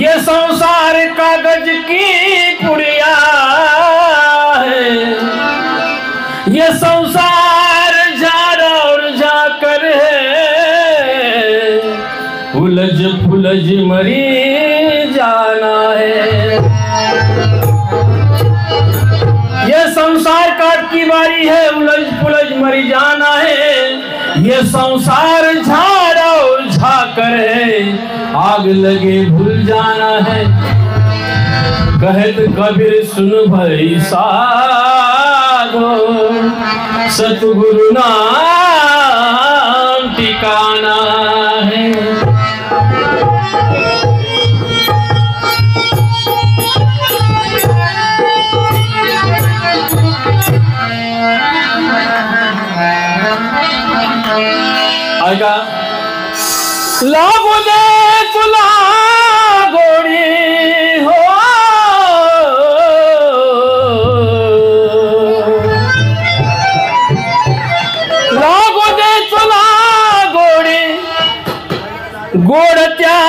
ये संसार कागज की पुड़िया है, ये संसार झाड़ और झाकर है, उलझ फुलझ मरी जाना है। ये संसार काट की बारी है, उलझ फुलझ मरी जाना है। ये संसार झाड़ और झाकर है, आग लगे भूल जाना है। कहत कबीर सुन भाई साधो, सतगुरु नाम ठिकाना है। आएगा लागू दे तुला गोड़ी हो, लागू दे तुला गोड़ी, गोड त्या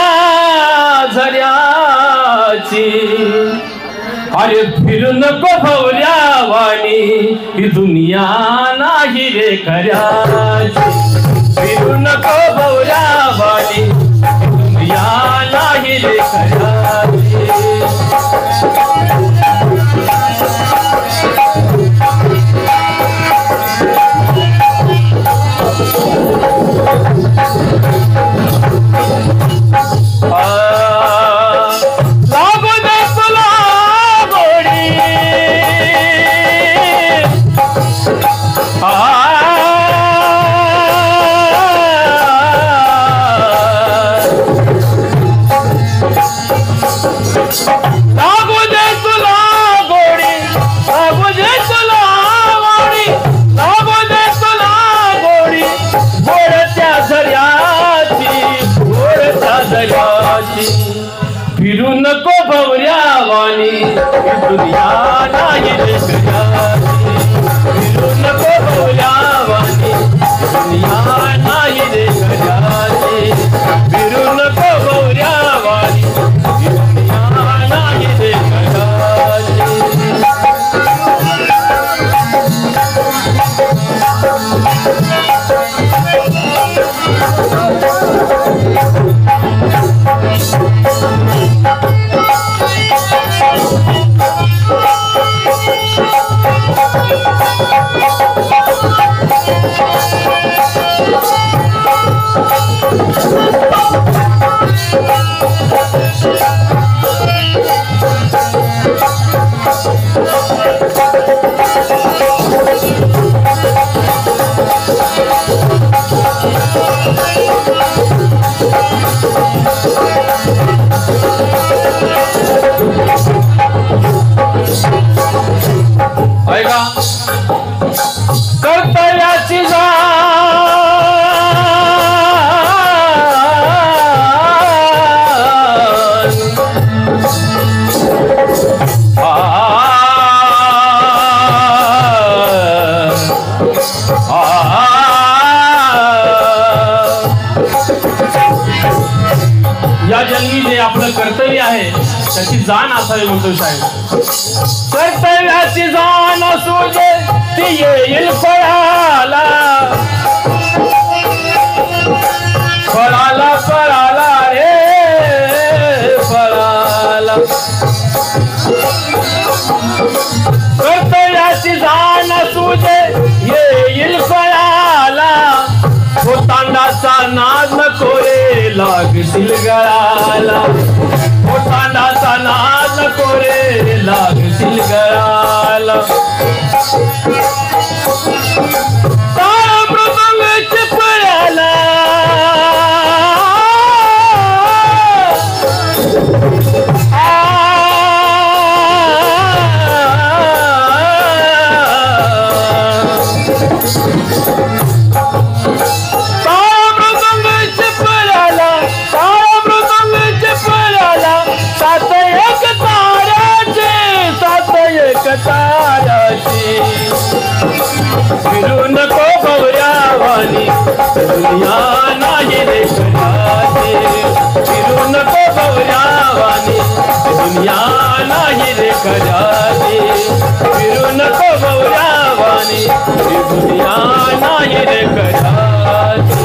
झऱ्याची। अरे फिरू नको भवऱ्या वाणी, ही दुनिया नाही रे खऱ्याची। फिरू नको भवऱ्या वाणी, दुनिया नाही रे खऱ्याची। लागू दे तुला गोडी, लागू दे तुला गोडी, लागू दे तुला गोडी, लागू दे तुला गोडी, गोडच्या झऱ्याची, गोडच्या झऱ्याची। फिरू नको भवऱ्या वाणी, दुनिया नाही रे खऱ्याची। फिरू नको भवऱ्या वाणी, दुनिया नाही रे खऱ्याची। फिरू नको भवऱ्या वाणी, दुनिया नाही रे खऱ्याची। कर्तव्याची या जन्मी जे आपलं कर्तव्य आहे त्याची जाण असावी म्हणतो साहेब। कर्तव्याची जाण असू दे ती येईल फळाला, फळाला फळाला रे फळाला। कर्तव्याची जाण असू दे येईल फळाला, हो तांडाचा नाद नको रे लागशील गळाला। हो तांडाचा नाद नको रे लागशील गळाला। ताळ मृदंग चिपळ्याला, सात एक ताराचे, सात एक तारा रे खऱ्याची फिरू नको गौऱ्यावानी ही दुनिया नाही रे खऱ्याची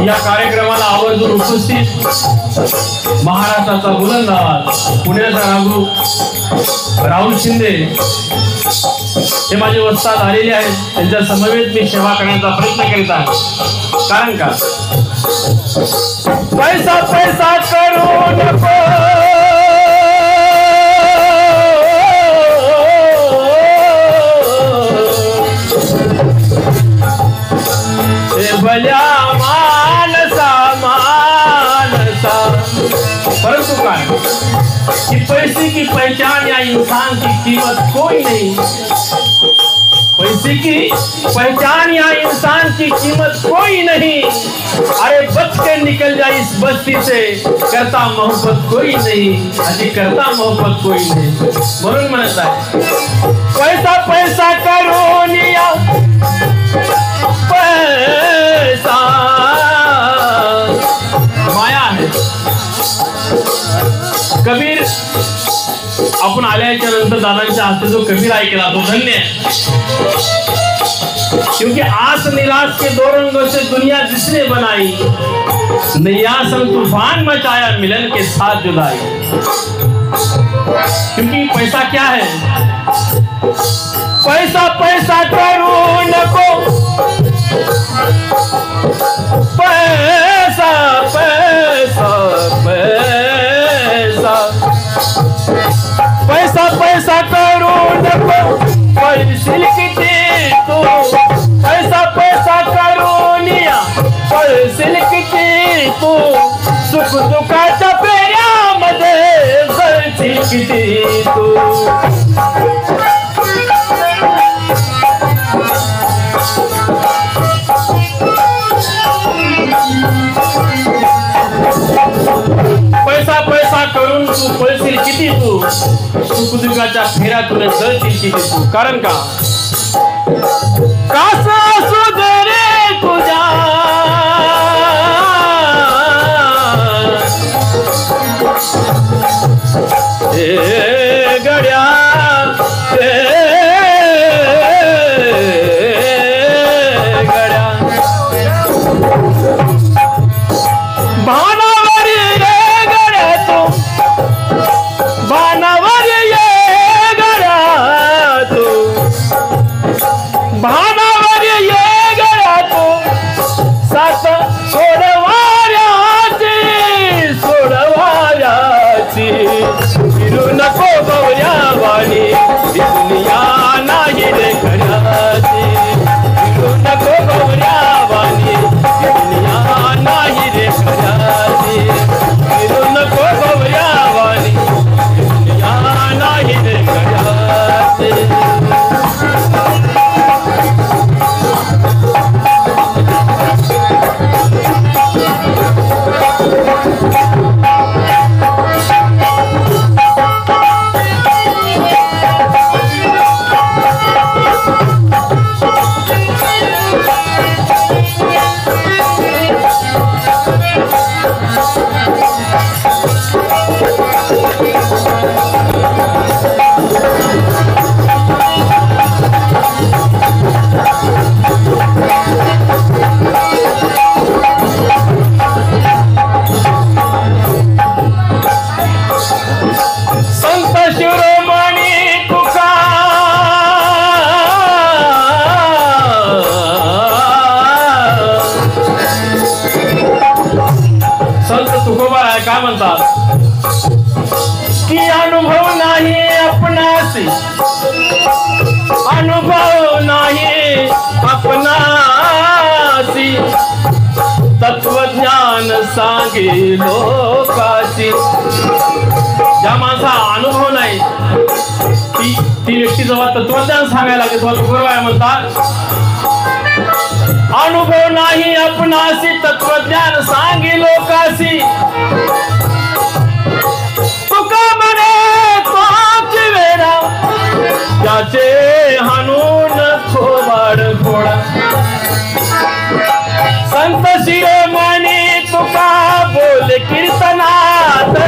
या कार्यक्रमाला आवर्जून उपस्थित महाराष्ट्राचा बुलंद आवाज पुण्याचा राघू राहुल शिंदे हे माझे वस्ताद आलेले आहेत त्यांच्या समवेत मी सेवा करण्याचा प्रयत्न करीत आहे कारण का पैसा पैसा करू नको भल्या परंतु काय कि पैसे की पहचान या इंसान की कीमत कोई नहीं पैसे की पहचान या इंसान की कीमत कोई नहीं अरे बच के निकल जाए इस बस्ती से करता मोहब्बत कोई नहीं अजी करता मोहब्बत कोई नहीं म्हणून म्हणत आहे पैसा पैसा करून या पैसा माया है कबीर आपण आल्याच्या नंतर दादांच्या हाते जो कबीर ऐकला तो धन्य है क्योंकि आस निराश के दो रंगों से दुनिया जिसने बनाई नयासन तूफान मचाया मिलन के साथ जुदाई क्योंकि पैसा क्या है पैसा पैसा करू नको पैसा पैसा पैसा पैसा पैसा करू नको पैसिल किती तू पैसा पैसा करून या पैसिल किती तू सुख दुःखाच्या फेऱ्यामध्ये जळशील किती तू पैसा पैसा करून तू पळशील किती तू सुखदुःखाच्या फेऱ्यातून जळशील किती तू कारण का कासा असू दे रे तुझ्या गड्या गड्या भानावर ये गड्या तू भानावर ये गड्या तू भानावर ये गड्या तू सात सोडवाऱ्याची सोडवाऱ्याची फिरू नको गौऱ्यावानी दुनिया नाही रे खऱ्याची फिरू नको गौऱ्यावानी दुनिया नाही रे खऱ्याची फिरू नको गौऱ्यावानी दुनिया नाही रे खऱ्याची काय म्हणतात की अनुभव नाही आपणासी अनुभव नाही आपणासी तत्वज्ञान सांगे लोकाची ज्या माणसा अनुभव नाही ती व्यक्ती जेव्हा तत्वज्ञान सांगायला लागते तेव्हा तुकोबाराय म्हणतात, अनुभव नाही आपणासी तत्वज्ञान सांगी लोकासी, तुका म्हणे तोच वेडा त्याचे हाणून थोबाड फोडा, संत शिरोमणी तुका बोल कीर्तनात,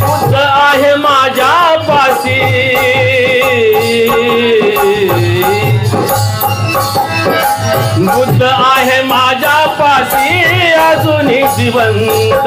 बुद्ध आहे माझ्या पाशी, बुद्ध आहे माझ्या पाशी अजूनही जिवंत,